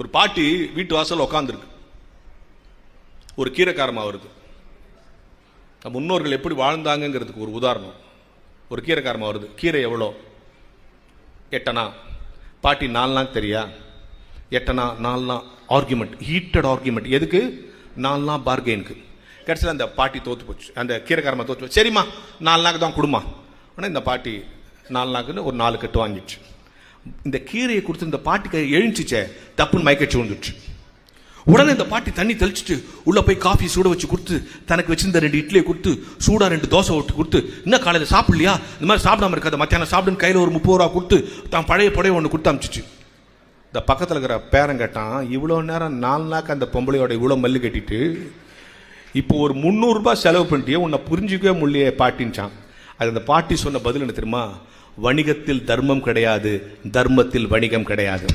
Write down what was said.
ஒரு பாட்டி வீட்டு வாசல் உட்காந்துருக்கு, ஒரு கீரைக்காரமா வருது. முன்னோர்கள் எப்படி வாழ்ந்தாங்கிறதுக்கு ஒரு உதாரணம். ஒரு கீரைக்காரமா வருது. கீரை எவ்வளோ? 8 அணா. பாட்டி 4 நாள் தெரியா? 8 அணா 4 நாள் ஆர்குமெண்ட், ஹீட்டட் ஆர்குமெண்ட். எதுக்கு? 4 நாள் பார்கெயினுக்கு. கடைசியில் அந்த பாட்டி தோத்து போச்சு, அந்த கீரைக்காரமா தோத்து போச்சு. சரிம்மா 4 நாளுக்கு தான் கொடுமா. ஆனால் இந்த பாட்டி 4 நாளுக்குன்னு ஒரு 4 கட்டு வாங்கிடுச்சு. இந்த கீரையை கொடுத்து இந்த பாட்டிக்கு எழுந்துச்சே, தப்புன்னு மயக்கச்சு விழுந்துச்சு. உடனே இந்த பாட்டி தண்ணி தெளிச்சுட்டு உள்ள போய் காஃபி சூட வச்சு கொடுத்து, தனக்கு வச்சிருந்த 2 இட்லியை கொடுத்து, சூடா 2 தோசை ஓட்டு கொடுத்து, இன்னும் காலையில் சாப்பிடலையா, இந்த மாதிரி சாப்பிடாம இருக்காது, மத்தியானம் சாப்பிடுன்னு கையில் ஒரு 30 ரூபா கொடுத்து தான் பழைய புடைய ஒன்று கொடுத்து அமிச்சிச்சு. இந்த பக்கத்தில் இருக்கிற பேரன் கேட்டான், இவ்வளோ நேரம் 4 நாக்கு அந்த பொம்பளையோட இவ்வளோ மல்லு கட்டிட்டு இப்போ ஒரு 300 ரூபாய் செலவு பண்ணிட்டியே, உன்னை புரிஞ்சிக்கவே முடியலையே பாட்டின்ச்சான். அது அந்த பாட்டி சொன்ன பதில் என்ன தெரியுமா? வணிகத்தில் தர்மம் கிடையாது, தர்மத்தில் வணிகம் கிடையாது.